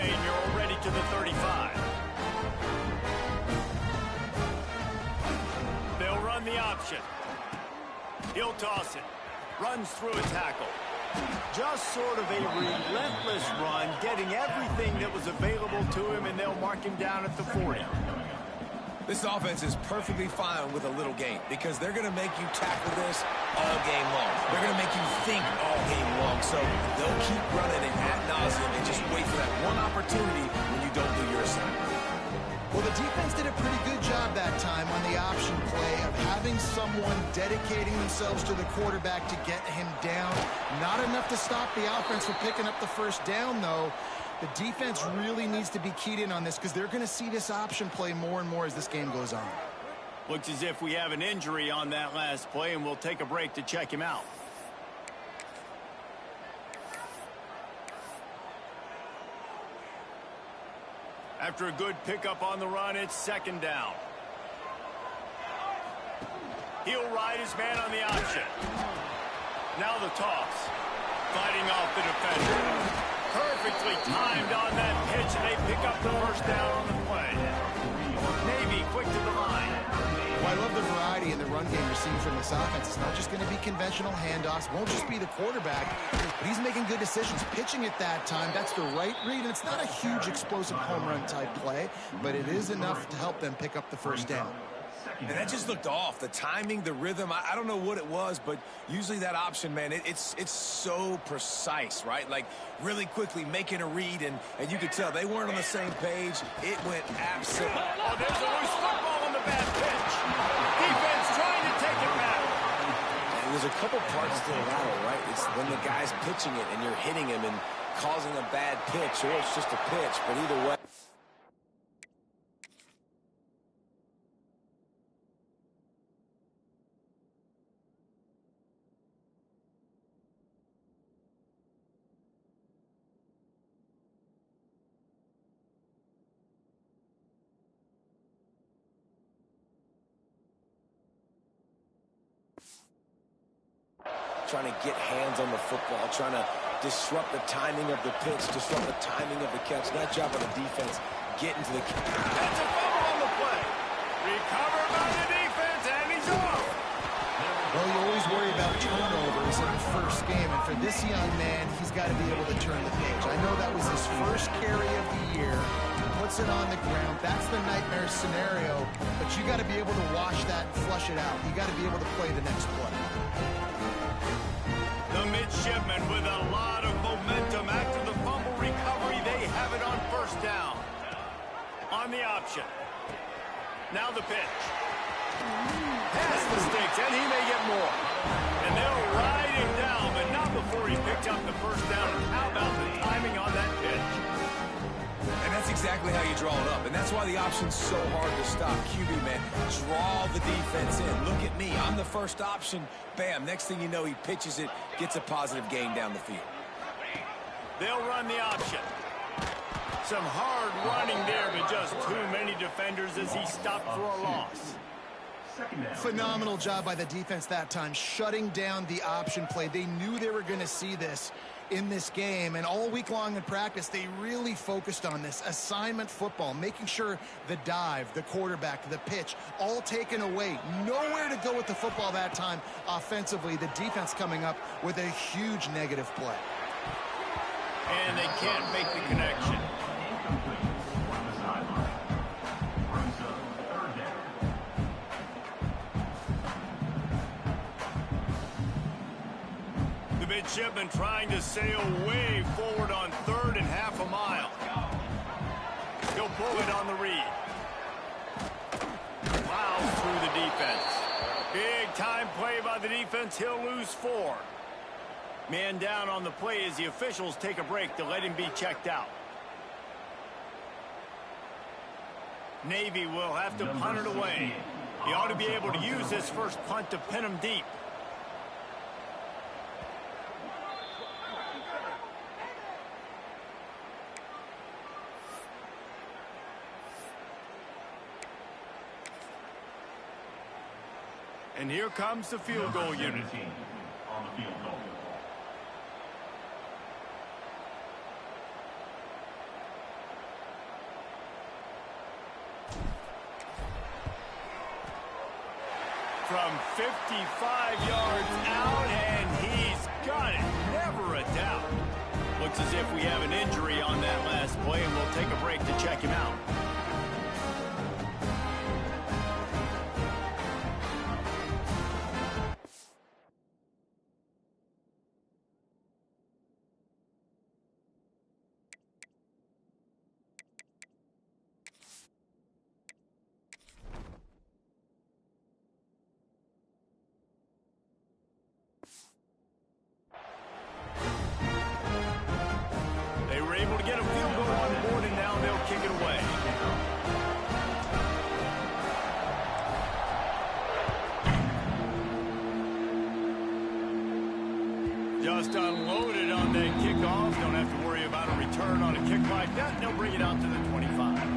away, and you're already to the 35. They'll run the option. He'll toss it. Runs through a tackle. Just sort of a relentless run, getting everything that was available to him, and they'll mark him down at the 40. This offense is perfectly fine with a little gain because they're going to make you tackle this all game long. They're going to make you think all game long. So they'll keep running it ad nauseum and just wait for that one opportunity when you don't do your assignment. Well, the defense did a pretty good job that time on the option play of having someone dedicating themselves to the quarterback to get him down. Not enough to stop the offense from picking up the first down, though. The defense really needs to be keyed in on this because they're going to see this option play more and more as this game goes on. Looks as if we have an injury on that last play, and we'll take a break to check him out. After a good pickup on the run, it's second down. He'll ride his man on the option. Now the toss. Fighting off the defender. Perfectly timed on that pitch, and they pick up the first down on the play. Navy quick to the line. Well, I love the variety in the run game you're seeing from this offense. It's not just going to be conventional handoffs. It won't just be the quarterback, but he's making good decisions. Pitching at that time, that's the right read, and it's not a huge explosive home run type play, but it is enough to help them pick up the first down. And that just looked off. The timing, the rhythm, I don't know what it was, but usually that option, man, it's so precise, right? Like really quickly making a read, and you could tell they weren't on the same page. It went absolutely. Oh, there's a loose football on the bad pitch. Defense trying to take it back. And there's a couple parts to the lateral, right? It's when the guy's pitching it and you're hitting him and causing a bad pitch, or it's just a pitch, but either way. Trying to get hands on the football, trying to disrupt the timing of the pitch, disrupt the timing of the catch. That job on the defense, getting to the... That's a fumble on the play. Recovered by the defense, and he's off. Well, you always worry about turnovers in the first game, and for this young man, he's got to be able to turn the page. I know that was his first carry of the year. He puts it on the ground. That's the nightmare scenario, but you got to be able to wash that and flush it out. You got to be able to play the next play. The midshipmen with a lot of momentum after the fumble recovery. They have it on first down. On the option. Now the pitch. Pass the sticks, and he may get more. And they'll ride him down, but not before he picked up the first down. And how about the timing on that pitch? And that's exactly how you draw it up. And that's why the option's so hard to stop. QB, man, draw the defense in. Look at me. I'm the first option. Bam. Next thing you know, he pitches it, gets a positive gain down the field. They'll run the option. Some hard running there, but just too many defenders as he stopped for a loss. Phenomenal job by the defense that time, shutting down the option play. They knew they were going to see this in this game, and all week long in practice, they really focused on this assignment football, making sure the dive, the quarterback, the pitch, all taken away. Nowhere to go with the football that time offensively. The defense coming up with a huge negative play. And they can't make the connection. The midshipman trying to sail way forward on third and half a mile. He'll pull it on the read. Plows through the defense. Big time play by the defense. He'll lose 4. Man down on the play as the officials take a break to let him be checked out. Navy will have to punt it away. He ought to be able to use this first punt to pin him deep. And here comes the field goal unit. On the field goal. from 55 yards out, and he's got it. Never a doubt. Looks as if we have an injury on that last play, and we'll take a break to check him out. They were able to get a field goal on board, and now they'll kick it away. Just unloaded on that kickoff. Don't have to worry about a return on a kick like that. They'll bring it out to the 25.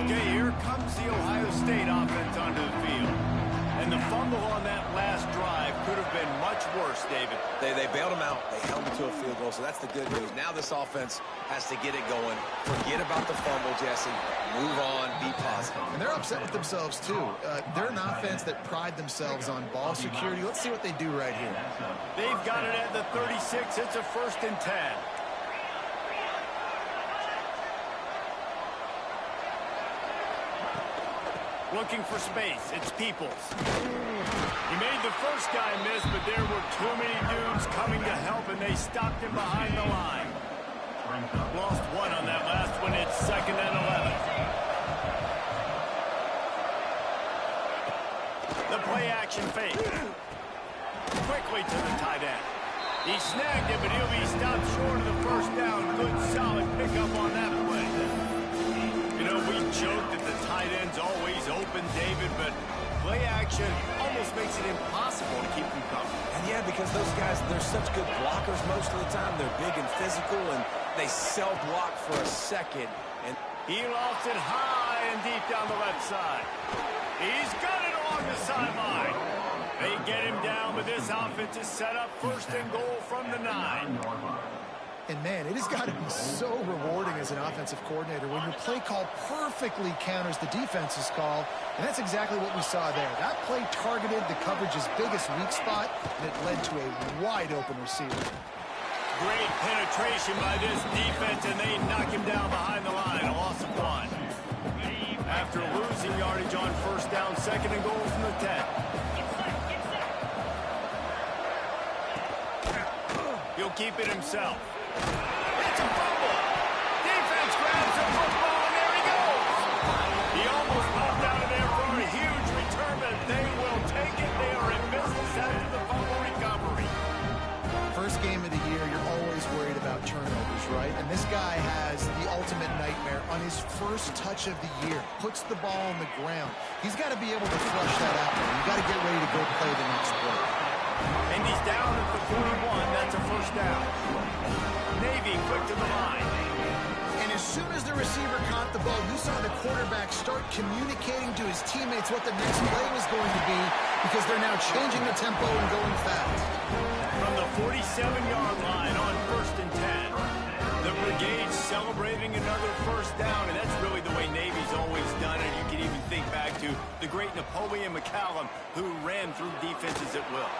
Okay, here comes the Ohio State offense onto the field. And the fumble on that last drive could have been much worse, David. They bailed him out. They held him to a field goal, so that's the good news. Now this offense has to get it going. Forget about the fumble, Jesse. Move on. Be positive. And they're upset with themselves, too. They're an offense that pride themselves on ball security. Let's see what they do right here. They've got it at the 36. It's a 1st and 10. Looking for space. It's Peoples. He made the first guy miss, but there were too many dudes coming to help, and they stopped him behind the line. Lost one on that last one. It's 2nd and 11. The play action fake. Quickly to the tight end. He snagged it, but he'll be stopped short of the 1st down. Good, solid pickup on that play. You know, we joke that the tight end's always open, David, but play action almost makes it impossible to keep them coming. And yeah, because those guys, they're such good blockers most of the time. They're big and physical, and they self-block for a second. And he lofts it high and deep down the left side. He's got it along the sideline. They get him down, but this offense is set up 1st and goal from the 9. And, man, it has got to be so rewarding as an offensive coordinator when your play call perfectly counters the defense's call, and that's exactly what we saw there. That play targeted the coverage's biggest weak spot, and it led to a wide-open receiver. Great penetration by this defense, and they knock him down behind the line. A loss of 1. After losing yardage on 1st down, 2nd and goal from the 10. He'll keep it himself. It's a fumble. Defense grabs the football, and there he goes. He almost popped out of there for a huge return, but they will take it. They are in business after the fumble recovery. First game of the year, you're always worried about turnovers, right? And this guy has the ultimate nightmare on his first touch of the year. Puts the ball on the ground. He's got to be able to flush that out there. You've got to get ready to go play the next play. And he's down at the 41. That's a 1st down. Navy quick to the line. And as soon as the receiver caught the ball, you saw the quarterback start communicating to his teammates what the next play was going to be because they're now changing the tempo and going fast. From the 47-yard line on 1st and 10, the brigade's celebrating another 1st down, and that's really the way Navy's always done it. You can even think back to the great Napoleon McCallum, who ran through defenses at will.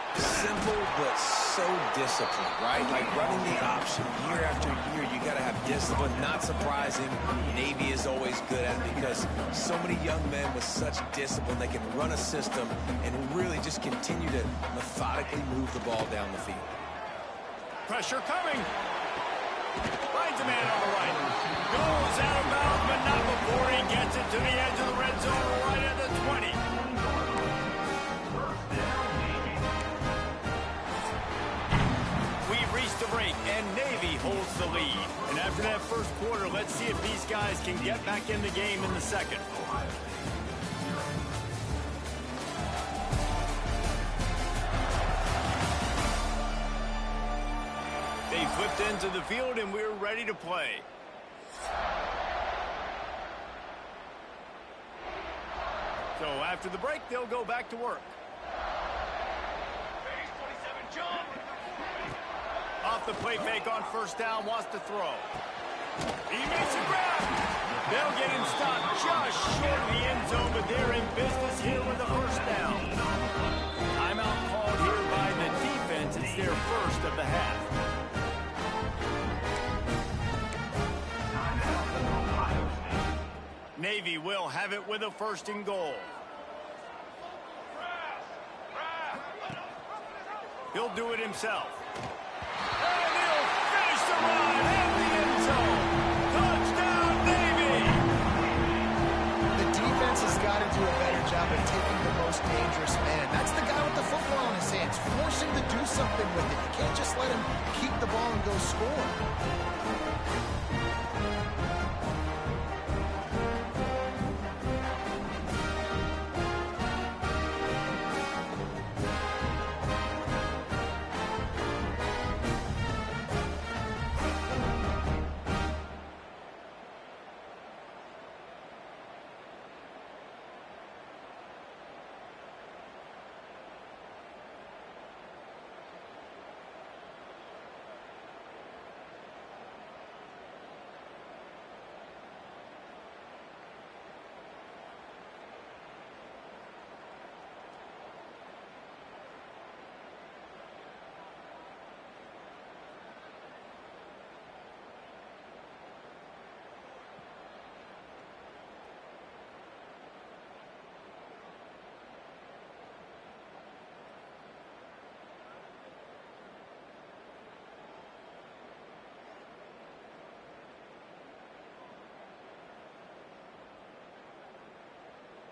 simple but so disciplined, right? Like running the option year after year, you got to have discipline. Not surprising, Navy is always good at it because so many young men with such discipline, they can run a system and really just continue to methodically move the ball down the field. Pressure coming. Finds a man on the right. Goes out of bounds, but not before he gets it to the edge of the red zone right at the 20. We've reached the break, and Navy holds the lead. And after that first quarter, let's see if these guys can get back in the game in the second. They He flipped into the field, and we're ready to play. So after the break, they'll go back to work. Off the play fake on first down, wants to throw. He makes a grab. They'll get him stopped just short of the end zone, but they're in business here with a first down. Timeout called here by the defense. It's their first of the half. Navy will have it with a first and goal. He'll do it himself. And he'll finish the run in the end zone. Touchdown, Navy! The defense has got to do a better job of taking the most dangerous man. That's the guy with the football in his hands. Force him to do something with it. You can't just let him keep the ball and go score.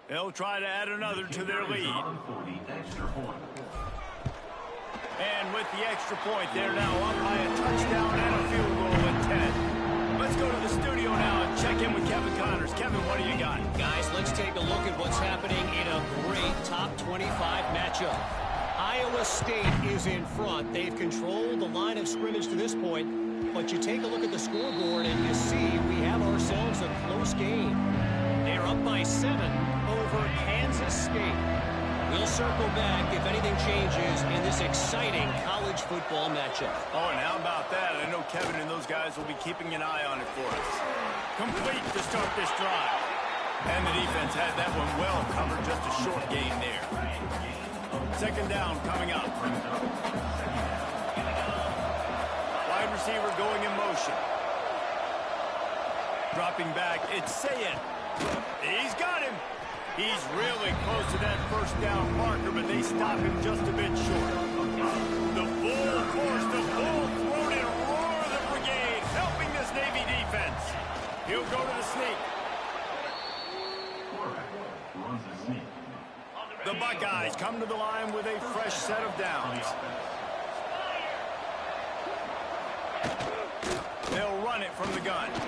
They'll try to add another to their lead. And with the extra point, they're now up by a touchdown and a field goal at 10. Let's go to the studio now and check in with Kevin Connors. Kevin, what do you got? Guys, let's take a look at what's happening in a great top 25 matchup. Iowa State is in front. They've controlled the line of scrimmage to this point, but you take a look at the scoreboard and you see we have ourselves a close game. They're up by 7 over Kansas State. We'll circle back if anything changes in this exciting college football matchup. Oh, and how about that? I know Kevin and those guys will be keeping an eye on it for us. Complete to start this drive. And the defense has that one well covered, just a short gain there. Second down coming up. Wide receiver going in motion. Dropping back, it's Sayed. He's got him. He's really close to that first down marker, but they stop him just a bit short. The full force, the full-throated roar of the brigade, helping this Navy defense. He'll go to the sneak. The Buckeyes come to the line with a fresh set of downs. They'll run it from the gun. Oh, he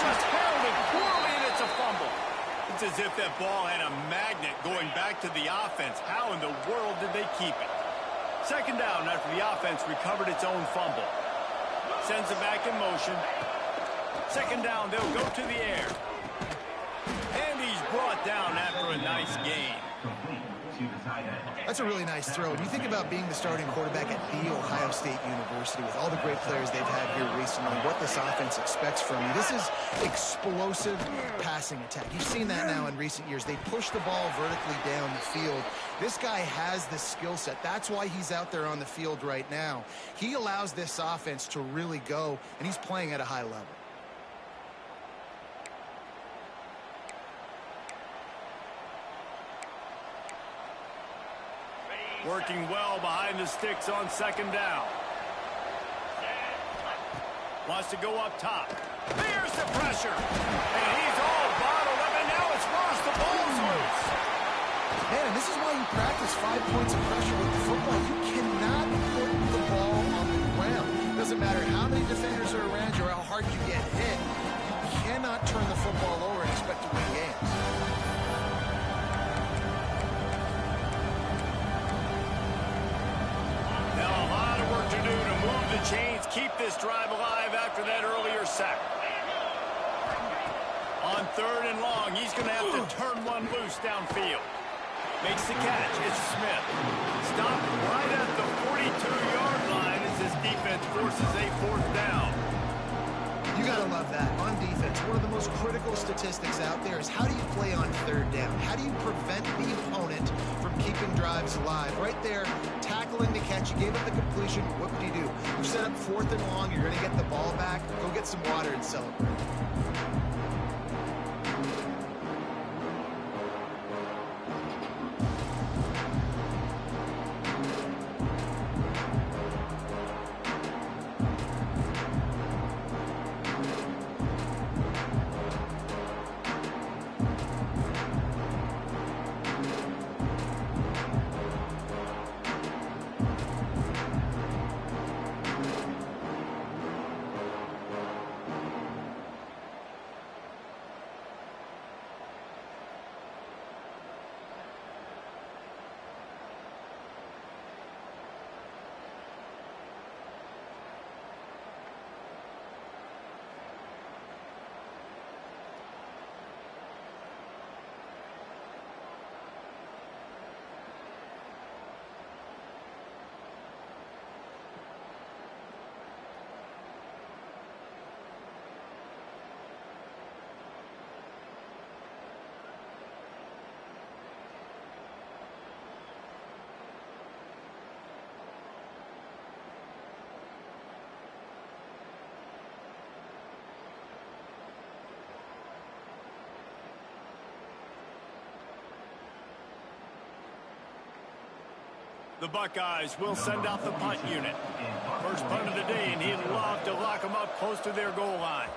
just held it poorly, and it's a fumble. It's as if that ball had a magnet going back to the offense. How in the world did they keep it? Second down after the offense recovered its own fumble. Sends it back in motion. Second down, they'll go to the air. And he's brought down after a nice gain. That's a really nice throw. When you think about being the starting quarterback at The Ohio State University with all the great players they've had here recently, what this offense expects from you, this is explosive passing attack. You've seen that now in recent years. They push the ball vertically down the field. This guy has the skill set. That's why he's out there on the field right now. He allows this offense to really go, and he's playing at a high level. Working well behind the sticks on second down. Wants to go up top. There's the pressure. And he's all bottled up, and now it's worse. The ball's loose. Man, and this is why you practice 5 points of pressure with the football. You cannot put the ball on the ground. It doesn't matter how many defenders are around you or how hard you get hit. You cannot turn the football over and expect to win games. To do to move the chains, keep this drive alive after that earlier sack. On 3rd and long, he's going to have to turn one loose downfield. Makes the catch. It's Smith. Stopped right at the 42-yard line as his defense forces a 4th down. You got to love that. On defense, one of the most critical statistics out there is how do you play on 3rd down? How do you prevent the opponent from keeping drives alive? Right there, tackling the catch. You gave up the completion. What would you do? You set up 4th and long. You're going to get the ball back. Go get some water and celebrate. The Buckeyes will send out the punt unit. First punt of the day, and he'd love to lock them up close to their goal line.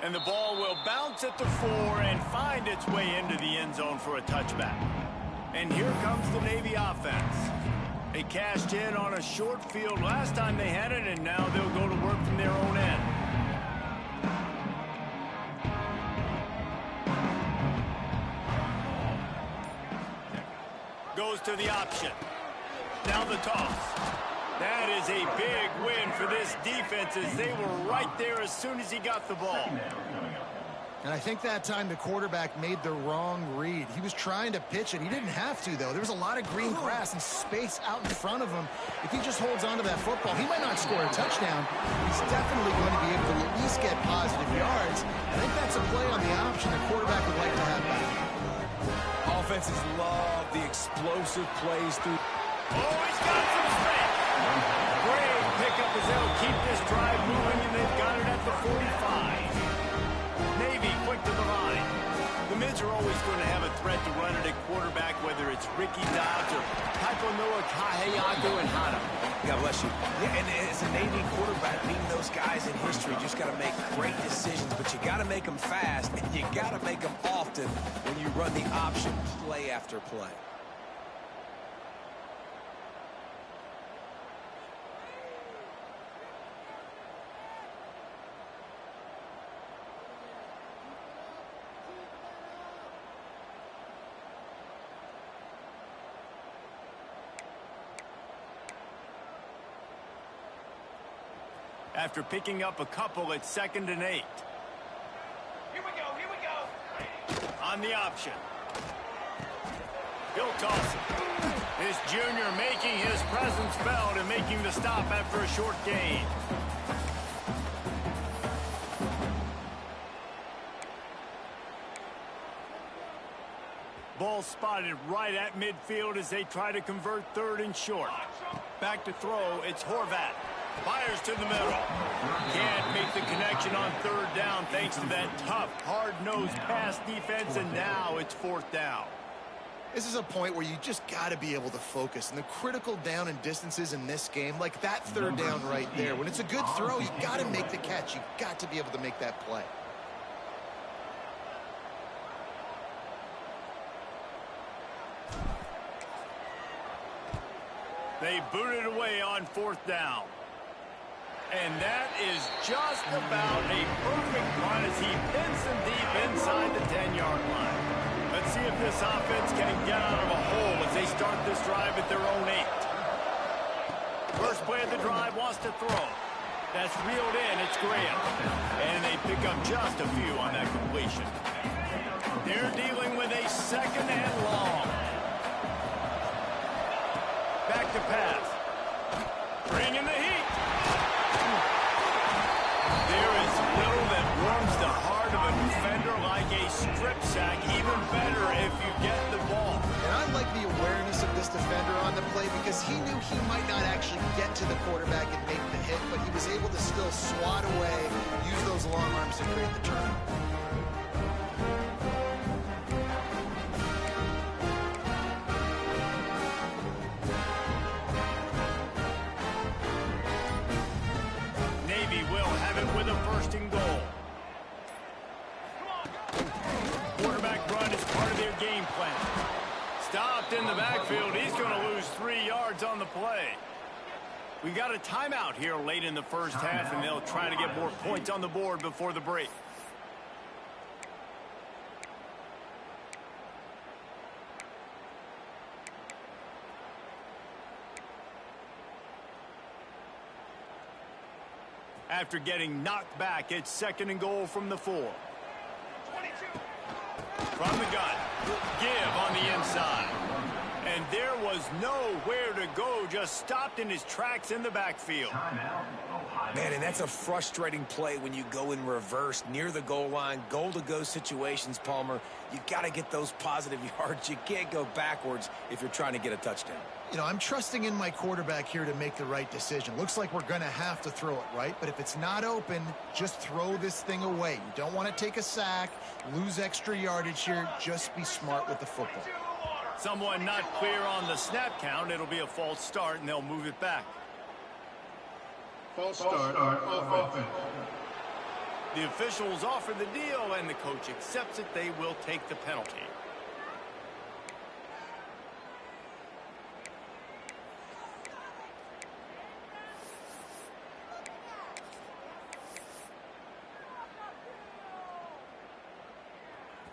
And the ball will bounce at the 4 and find its way into the end zone for a touchback. And here comes the Navy offense. They cashed in on a short field last time they had it, and now they'll go to work from their own end. Goes to the option. Now the toss. That is a big win for this defense as they were right there as soon as he got the ball. And I think that time the quarterback made the wrong read. He was trying to pitch it. He didn't have to, though. There was a lot of green grass and space out in front of him. If he just holds on to that football, he might not score a touchdown. He's definitely going to be able to at least get positive yards. I think that's a play on the option the quarterback would like to have back. Offenses love the explosive plays through. Oh, he's got some space. Great pickup as they'll keep this drive moving, and they've got it at the 45. Navy quick to the line. The Mids are always going to have a threat to run it at quarterback, whether it's Ricky Dobbs or Taikonoa Kaheyaku and Hana. God bless you. Yeah, and as a Navy quarterback, beating those guys in history, you just got to make great decisions, but you got to make them fast, and you got to make them often when you run the option play after play. After picking up a couple at 2nd and 8. Here we go. On the option. He'll toss it. This junior making his presence felt and making the stop after a short gain. Ball spotted right at midfield as they try to convert 3rd and short. Back to throw, it's Horvat. Fires to the middle. Can't make the connection on 3rd down thanks to that tough, hard-nosed pass defense, and now it's 4th down. This is a point where you just got to be able to focus. And the critical down and distances in this game, like that 3rd down right there, when it's a good throw, you got to make the catch. You got to be able to make that play. They boot it away on 4th down. And that is just about a perfect run as he pins them deep inside the 10-yard line. Let's see if this offense can get out of a hole as they start this drive at their own 8. First play of the drive wants to throw. That's reeled in. It's Graham. And they pick up just a few on that completion. They're dealing with a 2nd and long. Back to pass. Bringing the heat. There is little that warms the heart of a defender like a strip sack. Even better if you get the ball. And I like the awareness of this defender on the play because he knew he might not actually get to the quarterback and make the hit, but he was able to still swat away, use those long arms to create the turnover. With a 1st and goal. Quarterback run is part of their game plan. Stopped in the backfield. He's going to lose 3 yards on the play. We got a timeout here late in the first half, and they'll try to get more points on the board before the break. After getting knocked back, it's 2nd and goal from the 4. 22. From the gun, give on the inside. And there was nowhere to go, just stopped in his tracks in the backfield. Man, and that's a frustrating play when you go in reverse near the goal line, goal-to-go situations, Palmer. You got to get those positive yards. You can't go backwards if you're trying to get a touchdown. You know, I'm trusting in my quarterback here to make the right decision. Looks like we're going to have to throw it, right? But if it's not open, just throw this thing away. You don't want to take a sack, lose extra yardage here. Just be smart with the football. Someone not clear on the snap count. It'll be a false start, and they'll move it back. False start offense. The officials offer the deal, and the coach accepts it. They will take the penalty.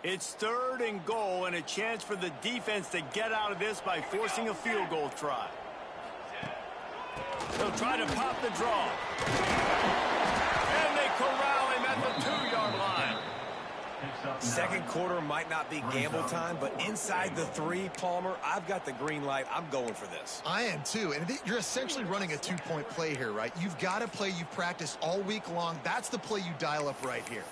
It's 3rd and goal and a chance for the defense to get out of this by forcing a field goal try. They'll try to pop the draw. And they corral him at the 2-yard line. Second quarter might not be gamble time, but inside the 3, Palmer, I've got the green light. I'm going for this. I am too. And you're essentially running a 2-point play here, right? You've got a play you've practiced all week long. That's the play you dial up right here.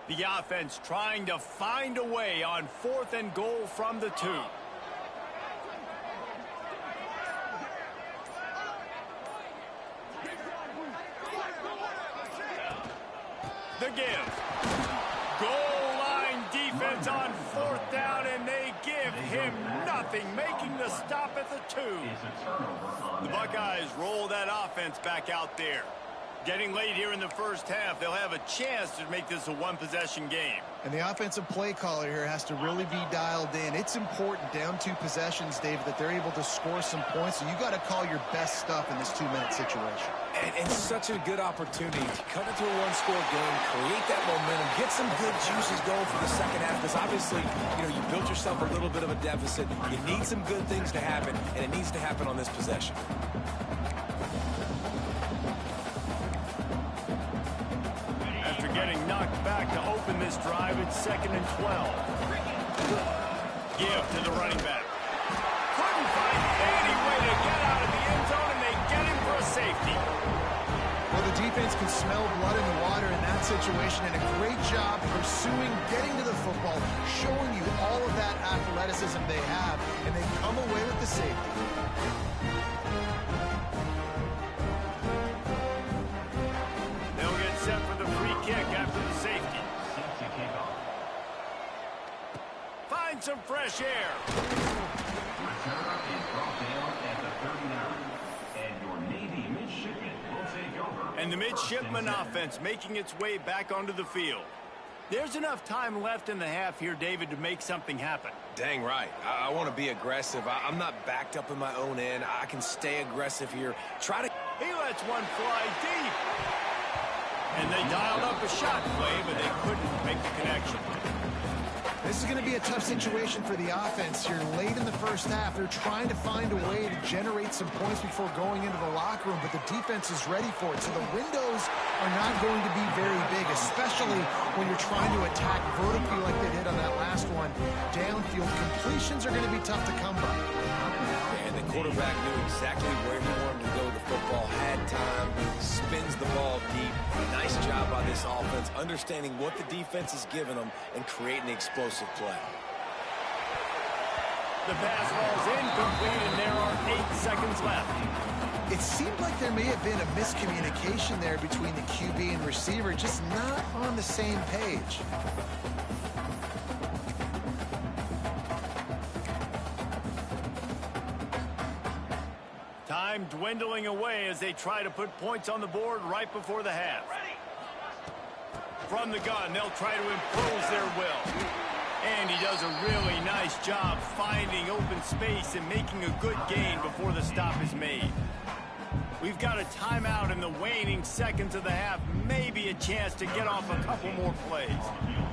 The offense trying to find a way on 4th and goal from the 2. The give. Goal line defense on 4th down, and they give him nothing, making the stop at the 2. The Buckeyes roll that offense back out there. Getting late here in the first half, they'll have a chance to make this a 1-possession game. And the offensive play caller here has to really be dialed in. It's important down 2 possessions, David, that they're able to score some points. So you got to call your best stuff in this 2-minute situation. And such a good opportunity to cut into a 1-score game, create that momentum, get some good juices going for the second half. Because obviously, you know, you built yourself a little bit of a deficit. You need some good things to happen, and it needs to happen on this possession. Getting knocked back to open this drive, it's 2nd and 12. Give to the running back. Couldn't find any way to get out of the end zone, and they get him for a safety. Well, the defense can smell blood in the water in that situation, and a great job pursuing, getting to the football, showing you all of that athleticism they have, and they come away with the safety. They'll get set for the free kick after the safety. Find some fresh air. And the midshipman offense making its way back onto the field. There's enough time left in the half here, David, to make something happen. Dang right. I want to be aggressive. I'm not backed up in my own end. I can stay aggressive here. He lets one fly deep. And they dialed up a shot play, but they couldn't make the connection. This is going to be a tough situation for the offense here. Late in the first half, they're trying to find a way to generate some points before going into the locker room, but the defense is ready for it. So the windows are not going to be very big, especially when you're trying to attack vertically like they did on that last one. Downfield completions are going to be tough to come by. And the quarterback knew exactly where he wanted to go with the football, had time, spins the ball deep. Nice job by this offense, understanding what the defense is giving them and creating an explosive play. The pass ball's incomplete, and there are 8 seconds left. It seemed like there may have been a miscommunication there between the QB and receiver, just not on the same page. Time dwindling away as they try to put points on the board right before the half. From the gun, they'll try to impose their will. And he does a really nice job finding open space and making a good gain before the stop is made. We've got a timeout in the waning seconds of the half, maybe a chance to get off a couple more plays.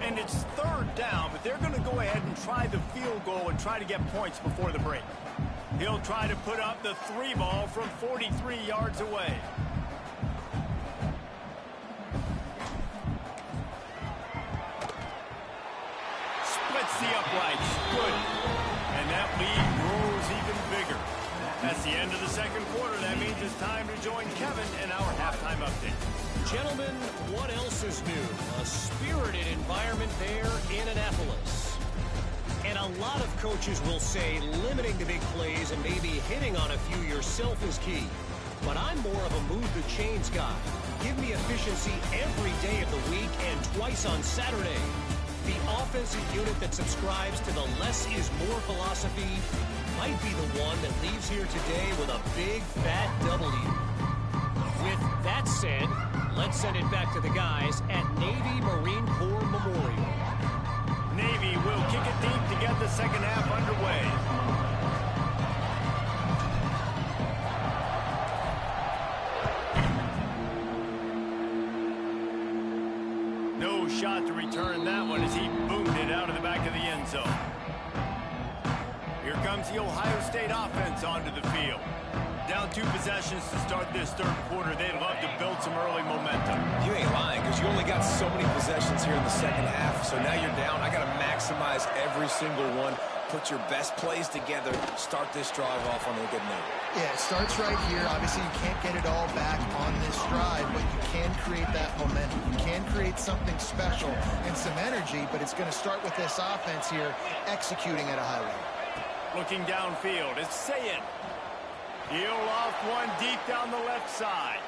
And it's 3rd down, but they're going to go ahead and try the field goal and try to get points before the break. He'll try to put up the 3 ball from 43 yards away. Splits the uprights. Good. And that lead grows even bigger. That's the end of the second quarter. That means it's time to join Kevin in our halftime update. Gentlemen, what else is new? A spirited environment there in Annapolis. And a lot of coaches will say limiting the big plays and maybe hitting on a few yourself is key. But I'm more of a move the chains guy. Give me efficiency every day of the week and twice on Saturday. The offensive unit that subscribes to the less is more philosophy might be the one that leaves here today with a big fat W. With that said, let's send it back to the guys at Navy Marine Corps Memorial. Navy will kick it deep to get the second half underway. No shot to return that one as he boomed it out of the back of the end zone. Here comes the Ohio State offense onto the field. Down 2 possessions to start this third quarter. They'd love to build some early momentum. You ain't lying, because you only got so many possessions here in the second half. So now you're down. I got to maximize every single one. Put your best plays together. Start this drive off on a good note. Yeah, it starts right here. Obviously, you can't get it all back on this drive, but you can create that momentum. You can create something special and some energy, but it's going to start with this offense here executing at a high level. Looking downfield, it's Sayin. He'll off one deep down the left side.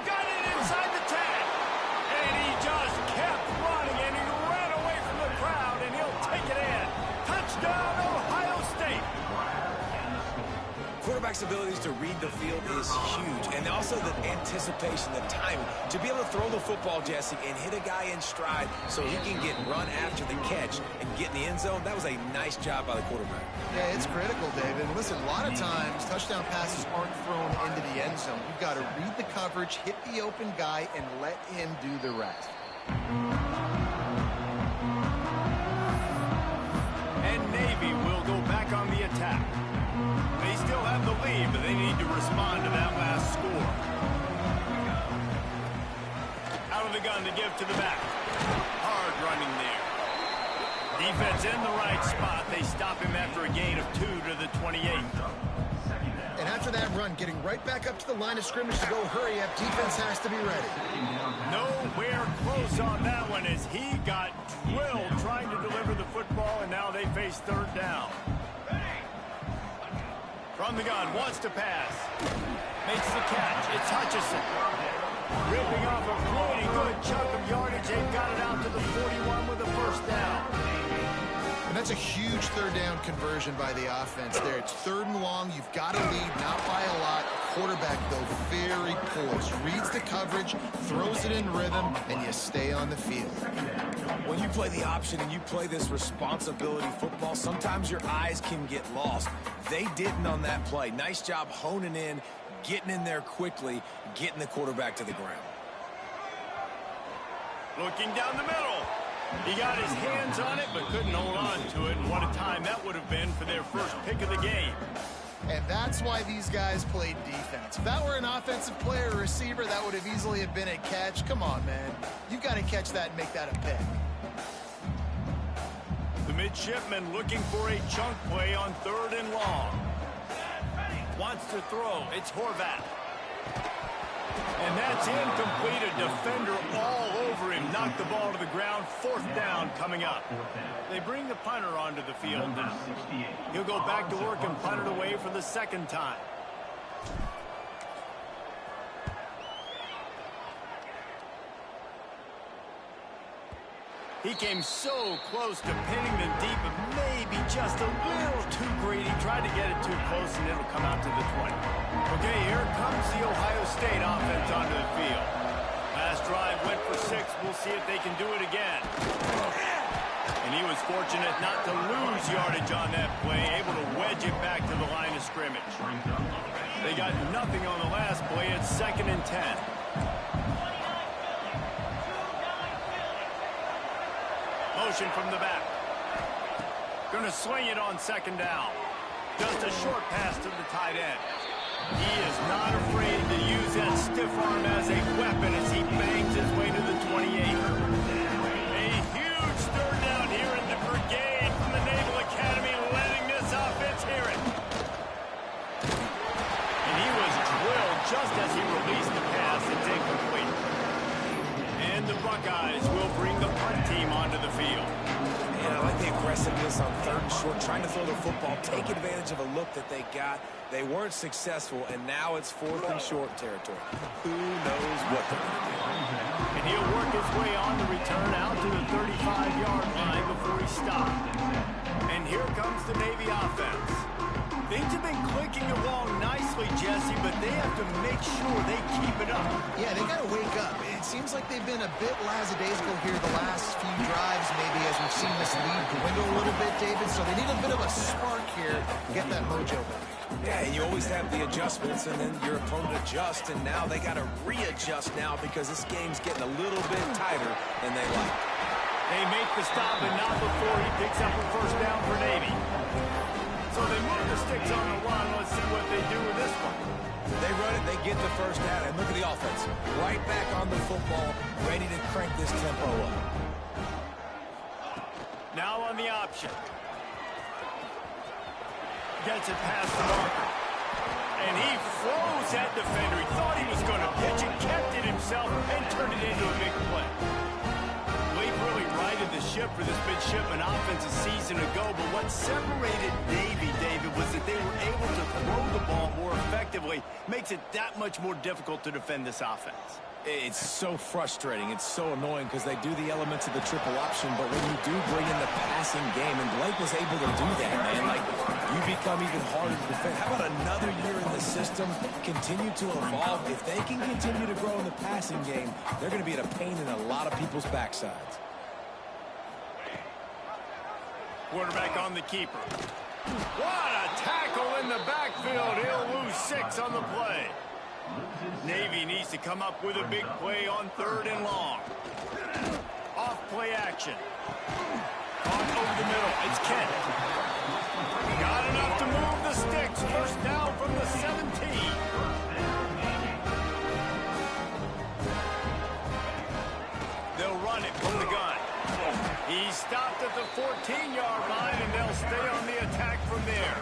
Got it inside the 10. And he just kept running, and he ran away from the crowd, and he'll take it in. Touchdown, Ohio State. Quarterback's abilities to read the field is huge, and also the anticipation, the timing. To be able to throw the football, Jesse, and hit a guy in stride so he can get run after the catch and get in the end zone, that was a nice job by the quarterback. Yeah, it's critical, David. And listen, a lot of times, touchdown passes aren't thrown into the end zone. You've got to read the coverage, hit the open guy, and let him do the rest. And Navy will go back on the attack. They still have the lead, but they need to respond to that last score. Out of the gun to give to the back. Hard running there. Defense in the right spot. They stop him after a gain of 2 to the 28. And after that run, getting right back up to the line of scrimmage to go hurry up, defense has to be ready. Nowhere close on that one as he got drilled trying to deliver the football, and now they face 3rd down. From the gun, wants to pass. Makes the catch. It's Hutchinson. Ripping off a pretty good chunk of yardage. They've got it out to the 41 with a 1st down. And that's a huge 3rd down conversion by the offense there. It's 3rd and long. You've got to lead, not by a lot. Quarterback, though, very poised. Reads the coverage, throws it in rhythm, and you stay on the field. When you play the option and you play this responsibility football, sometimes your eyes can get lost. They didn't on that play. Nice job honing in, getting in there quickly, getting the quarterback to the ground. Looking down the middle. He got his hands on it, but couldn't hold on to it. And what a time that would have been for their first pick of the game. And that's why these guys played defense. If that were an offensive player or receiver, that would have easily have been a catch. Come on, man. You've got to catch that and make that a pick. The midshipman looking for a chunk play on 3rd and long. Wants to throw. It's Horvath. And that's incomplete. A defender all over him. Knocked the ball to the ground. 4th down coming up. They bring the punter onto the field now. He'll go back to work and punt it away for the 2nd time. He came so close to pinning them deep, but maybe just a little too greedy. Tried to get it too close, and it'll come out to the 20. Okay, here comes the Ohio State offense onto the field. Last drive went for 6. We'll see if they can do it again. And he was fortunate not to lose yardage on that play, able to wedge it back to the line of scrimmage. They got nothing on the last play. It's 2nd and 10. Motion from the back. Gonna swing it on 2nd down. Just a short pass to the tight end. He is not afraid to use that stiff arm as a weapon as he bangs his way to the 28. A huge third down here in the brigade from the Naval Academy, letting this offense hear it. And he was drilled just as he released the pass. It's incomplete. And the Buckeyes will bring the punt team onto the field. And I like the aggressiveness on 3rd and short, trying to throw the football, take advantage of a look that they got. They weren't successful, and now it's 4th and short territory. Who knows what they're going to do? And he'll work his way on the return out to the 35-yard line before he stopped. And here comes the Navy offense. Things have been clicking along nicely, Jesse, but they have to make sure they keep it up. Yeah, they got to wake up. It seems like they've been a bit lackadaisical here the last few drives, maybe as we've seen this lead dwindle a little bit, David. So they need a bit of a spark here to get that mojo back. Yeah, and you always have the adjustments, and then your opponent adjusts, and now they got to readjust now because this game's getting a little bit tighter than they like. They make the stop, and not before he picks up a 1st down for Navy. So they move the sticks on the run. Let's see what they do with this one. They run it, they get the 1st down, and look at the offense. Right back on the football, ready to crank this tempo up. Now on the option. Gets it past the marker. And he froze that defender. He thought he was going to pitch it, kept it himself, and turned it into a big play. Blake really righted the ship for this midshipman offense a season ago, but what separated Navy, David, was that they were able to throw the ball more effectively. Makes it that much more difficult to defend this offense. It's so frustrating. It's so annoying because they do the elements of the triple option, but when you do bring in the passing game, and Blake was able to do that, man, like, you become even harder to defend. How about another year in the system, continue to evolve? If they can continue to grow in the passing game, they're going to be at a pain in a lot of people's backsides. Quarterback on the keeper. What a tackle in the backfield. He'll lose 6 on the play. Navy needs to come up with a big play on 3rd and long. Off play action. Caught over the middle. It's Kent. Got enough to move the sticks. 1st down from the 17. They'll run it from the gun. He stopped at the 14-yard line, and they'll stay on the attack from there.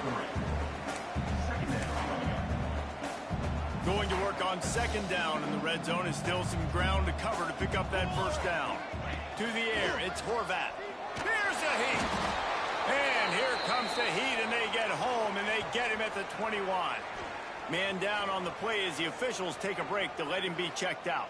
Going to work on 2nd down, and the red zone is still some ground to cover to pick up that 1st down. To the air, it's Horvath. Here's the heat. And here comes the heat, and they get home, and they get him at the 21. Man down on the play as the officials take a break to let him be checked out.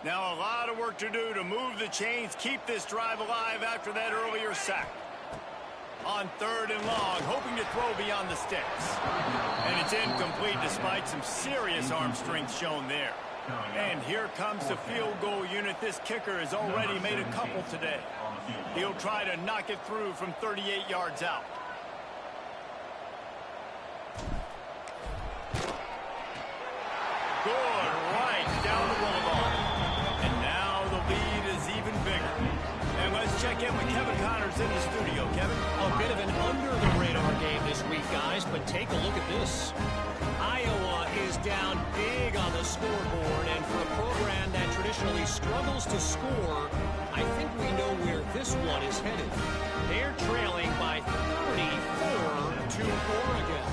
Now a lot of work to do to move the chains, keep this drive alive after that earlier sack. On 3rd and long, hoping to throw beyond the sticks. And it's incomplete despite some serious arm strength shown there. And here comes the field goal unit. This kicker has already made a couple today. He'll try to knock it through from 38 yards out. scored right down the boulevard. And now the lead is even bigger. And let's check in with Kevin Connors in the studio. Kevin? A bit of an under-the-radar game this week, guys, but take a look at this. Iowa is down big on the scoreboard, and for a program that traditionally struggles to score, I think we know where this one is headed. They're trailing by 34 to Oregon.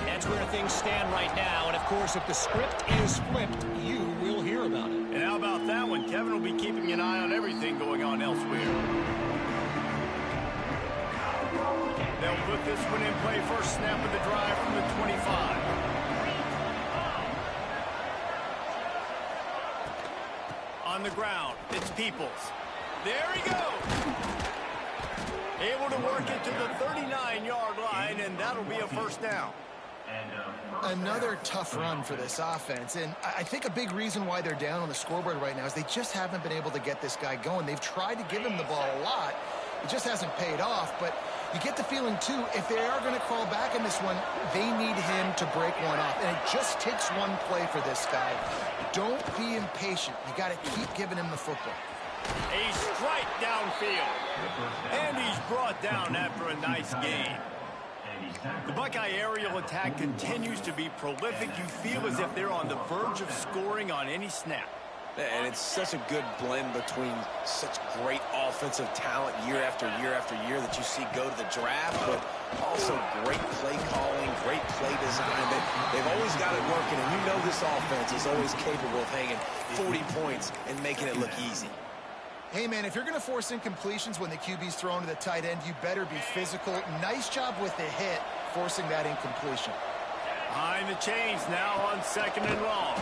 That's where things stand right now, and of course, if the script is flipped, you will hear about it. And how about that one? Kevin will be keeping an eye on everything going on elsewhere. They'll put this one in play. First snap of the drive from the 25. On the ground, it's Peoples. There he goes. Able to work it to the 39-yard line, and that'll be a first down. Another tough run for this offense, and I think a big reason why they're down on the scoreboard right now is they just haven't been able to get this guy going. They've tried to give him the ball a lot. It just hasn't paid off, but you get the feeling, too, if they are going to crawl back in this one, they need him to break one off, and it just takes one play for this guy. Don't be impatient. You got to keep giving him the football. A strike downfield. And he's brought down after a nice gain. The Buckeye aerial attack continues to be prolific. You feel as if they're on the verge of scoring on any snap. And it's such a good blend between such great offensive talent year after year after year that you see go to the draft, but also great play calling, great play design. They've always got it working, and you know this offense is always capable of hanging 40 points and making it look easy. Hey, man, if you're going to force incompletions when the QB's thrown to the tight end, you better be physical. Nice job with the hit, forcing that incompletion. Behind the chains now on second and long.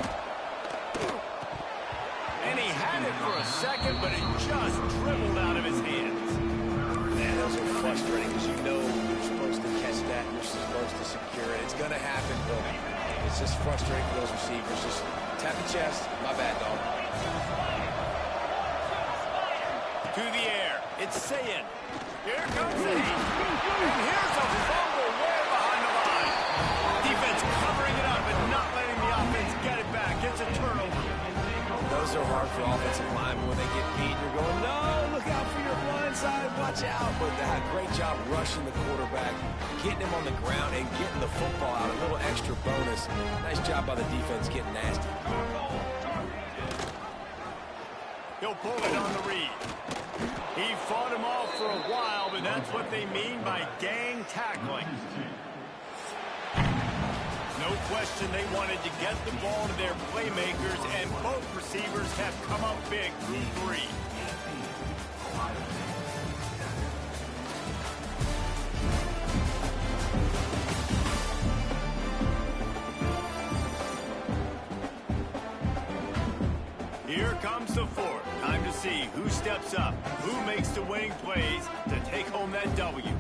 And he had it for a second, but it just dribbled out of his hands. Man, those are frustrating because you know you're supposed to catch that, you're supposed to secure it. It's going to happen, but it's just frustrating for those receivers. Just tap the chest. My bad, dog. To the air. It's Sayin. Here comes the heat. And here's a fumble way behind the line. Defense covering it up and not letting the offense get it back. It's a turnover. Those are hard for offensive linemen when they get beat. You're going, no, look out for your blind side, watch out. But great job rushing the quarterback, getting him on the ground, and getting the football out. A little extra bonus. Nice job by the defense getting nasty. He'll pull it on the read. He fought him off for a while, but that's what they mean by gang tackling. No question they wanted to get the ball to their playmakers, and both receivers have come up big through three. Here comes the fourth. Time to see who steps up, who makes the winning plays to take home that W.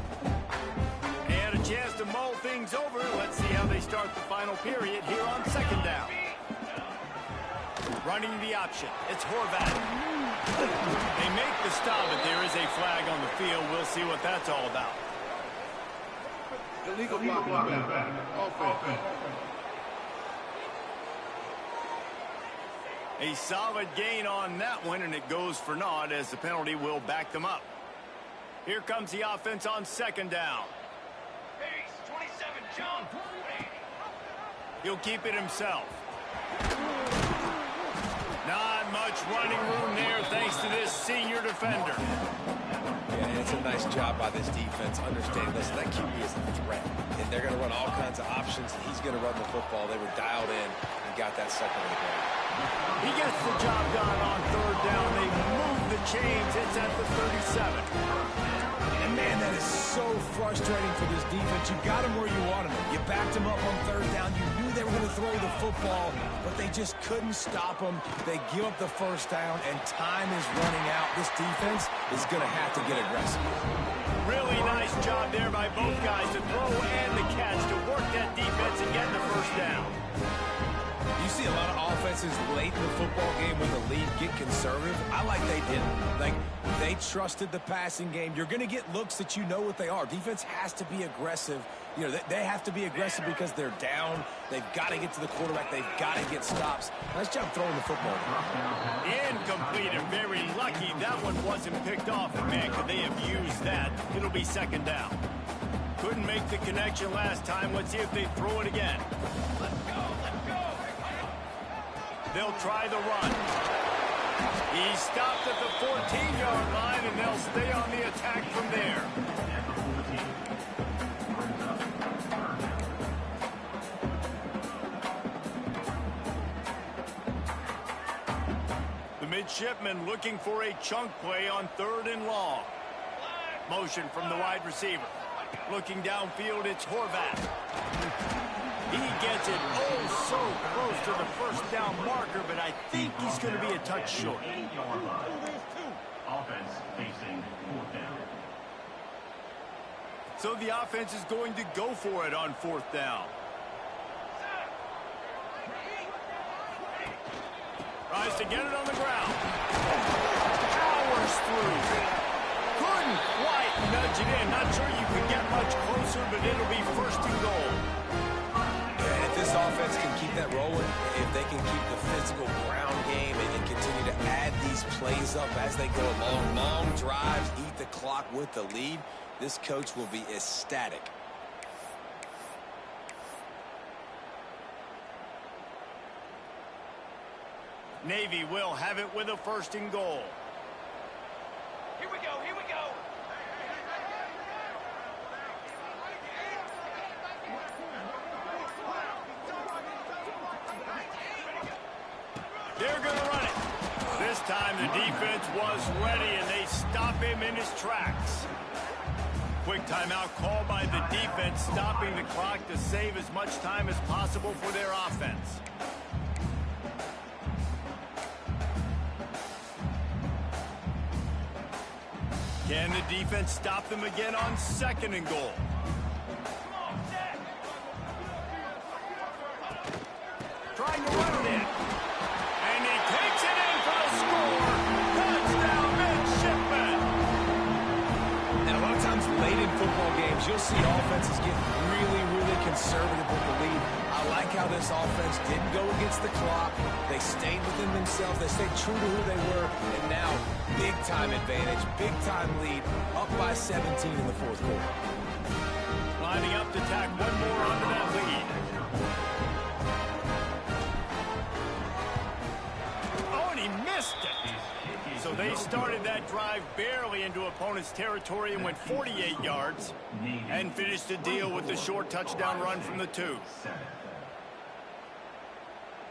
And a chance to mull things over. Let's see how they start the final period here on second down. Running the option. It's Horvath. They make the stop, but there is a flag on the field. We'll see what that's all about. Illegal blocking back. Offense. A solid gain on that one, and it goes for naught as the penalty will back them up. Here comes the offense on second down. Pace, 27, jump. He'll keep it himself. Not much running room there thanks to this senior defender. Yeah, and it's a nice job by this defense understanding, listen, that QB is a threat, and they're going to run all kinds of options, and he's going to run the football. They were dialed in and got that second and goal. He gets the job done on third down. They move the chains. It's at the 37. And, man, that is so frustrating for this defense. You got him where you wanted him. You backed him up on third down. You knew they were going to throw the football, but they just couldn't stop him. They give up the first down, and time is running out. This defense is going to have to get aggressive. Really nice job there by both guys to throw and the catch to work that defense and get the first down. You see a lot of offenses late in the football game when the lead get conservative. I like they did. Like, they trusted the passing game. You're going to get looks that you know what they are. Defense has to be aggressive. You know, they have to be aggressive because they're down. They've got to get to the quarterback. They've got to get stops. Nice job throwing the football. Incomplete and very lucky that one wasn't picked off. And man, could they have used that? It'll be second down. Couldn't make the connection last time. Let's see if they throw it again. Let's go, let's go. They'll try the run. He stopped at the 14-yard line, and they'll stay on the attack from there. The midshipman looking for a chunk play on 3rd and long. Motion from the wide receiver. Looking downfield, it's Horvath. He gets it oh so close to the first down marker, but I think he's going to be a touch short. Offense facing 4th down. So the offense is going to go for it on 4th down. Tries to get it on the ground. Powers through. Couldn't quite nudge it in. Not sure you can get much closer, but it'll be 1st and goal. And if this offense can keep that rolling, if they can keep the physical ground game and continue to add these plays up as they go along, long drives, eat the clock with the lead, this coach will be ecstatic. Navy will have it with a 1st and goal. Here we go, here we go. They're going to run it. This time the defense was ready, and they stop him in his tracks. Quick timeout called by the defense, stopping the clock to save as much time as possible for their offense. Can the defense stop them again on 2nd and goal? Trying to run it in. And he takes it in for the score. Touchdown, midshipman. And a lot of times late in football games, you'll see offenses get really, really conservative with the lead. I like how this offense didn't go against the clock. They stayed within themselves. They stayed true to who they were. And now, big-time advantage, big-time lead, up by 17 in the 4th quarter. Lining up to tack one more onto that lead. Oh, and he missed it. So they started that drive barely into opponent's territory and went 48 yards and finished the deal with the short touchdown run from the 2.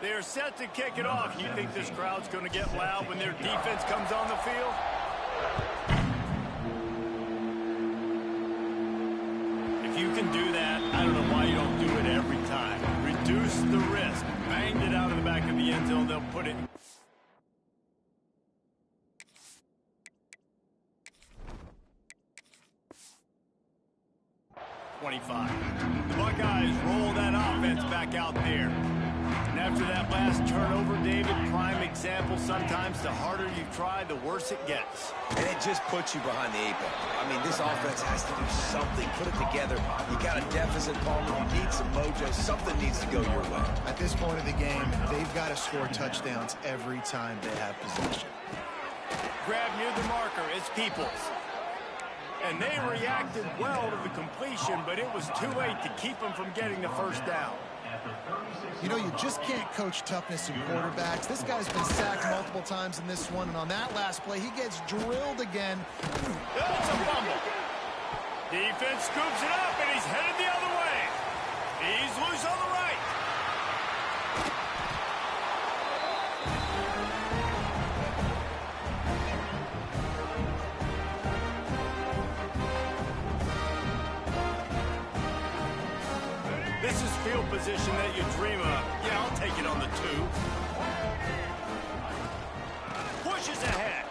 They're set to kick it off. You think this crowd's going to get loud when their defense comes on the field? If you can do that, I don't know why you don't do it every time. Reduce the risk. Banged it out of the back of the end zone. They'll put it. The Buckeyes roll that offense back out there. And after that last turnover, David, prime example, sometimes the harder you try, the worse it gets. And it just puts you behind the 8 ball. I mean, this offense has to do something, put it together. You got a deficit, Palmer. You need some mojo. Something needs to go your way. At this point of the game, they've got to score touchdowns every time they have possession. Grab near the marker, it's Peoples. And they reacted well to the completion, but it was too late to keep them from getting the 1st down. You know, you just can't coach toughness in quarterbacks. This guy's been sacked multiple times in this one, and on that last play, he gets drilled again. It's a fumble. Defense scoops it up, and he's headed the other way. He's loose on the right. This is field position that you dream of. Yeah, I'll take it on the 2. Pushes ahead.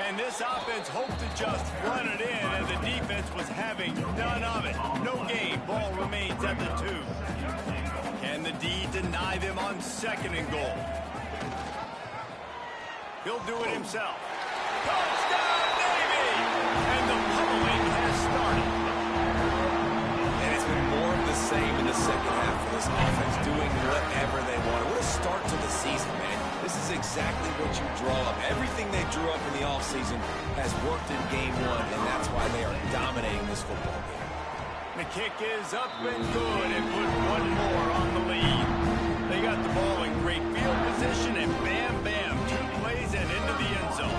And this offense hoped to just run it in, and the defense was having none of it. No gain. Ball remains at the 2. Can And the D deny them on 2nd and goal. He'll do it himself. Touchdown, Navy! And the pummeling has started. And it's been more of the same in the second half for this offense, doing whatever they want. What a start to the season, man. This is exactly what you draw up. Everything they drew up in the offseason has worked in game 1, and that's why they are dominating this football game. The kick is up and good, and put one more on the lead. They got the ball in great field position, and bam, bam, 2 plays and into the end zone.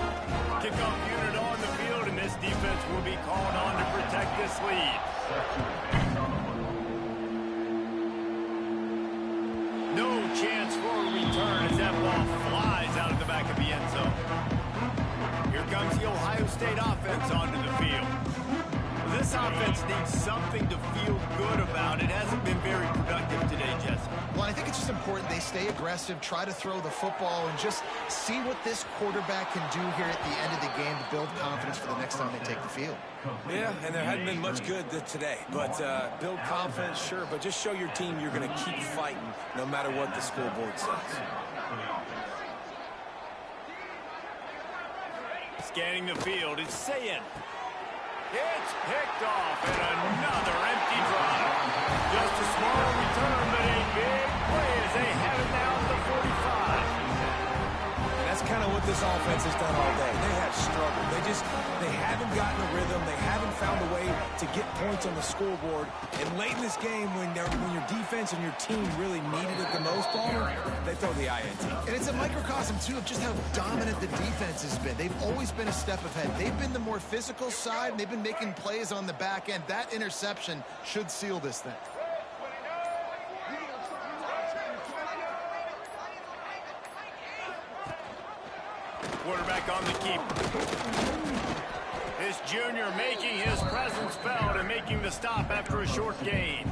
Kickoff unit on the field, and this defense will be called on to protect this lead. No chance for a return as that ball flies out of the back of the end zone. Here comes the Ohio State offense onto the field. This offense needs something to feel good about. It hasn't been very productive today, Jesse. Well, I think it's just important they stay aggressive, try to throw the football, and just see what this quarterback can do here at the end of the game to build confidence for the next time they take the field. Yeah, and there hadn't been much good today. But build confidence, sure, but just show your team you're going to keep fighting no matter what the scoreboard says. Scanning the field, it's Sayin. It's picked off, and another empty drive. Just a small return, but a big play as they have it now at the 45. And that's kind of what this offense has done all day. They have struggled. They haven't gotten a rhythm. They haven't found a way to get points on the scoreboard. And late in this game, when your defense and your team really needed it the most, they throw the INT. And it's a microcosm, too, of just how dominant the defense has been. They've always been a step ahead. They've been the more physical side, and they've been making plays on the back end. That interception should seal this thing. Quarterback on the keeper. This junior making his presence felt and making the stop after a short gain.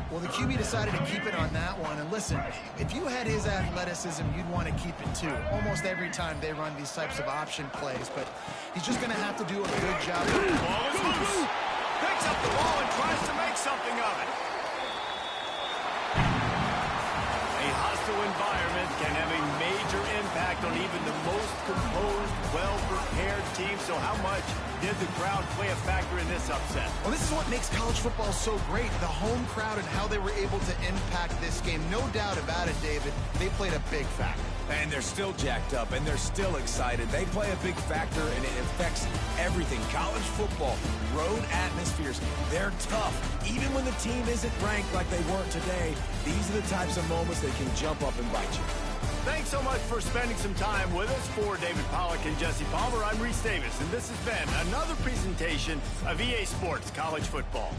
Well, the QB decided to keep it on that one. And listen, if you had his athleticism, you'd want to keep it too. Almost every time they run these types of option plays. But he's just going to have to do a good job. Ball is loose. Picks up the ball and tries to make something of it. A hostile environment can have a major impact on even the most composed, well-prepared team. So how much did the crowd play a factor in this upset? Well, this is what makes college football so great. The home crowd and how they were able to impact this game. No doubt about it, David. They played a big factor. And they're still jacked up, and they're still excited. They play a big factor, and it affects everything. College football, road atmospheres, they're tough. Even when the team isn't ranked like they weren't today, these are the types of moments that can jump up and bite you. Thanks so much for spending some time with us. For David Pollack and Jesse Palmer, I'm Reese Davis, and this has been another presentation of EA Sports College Football.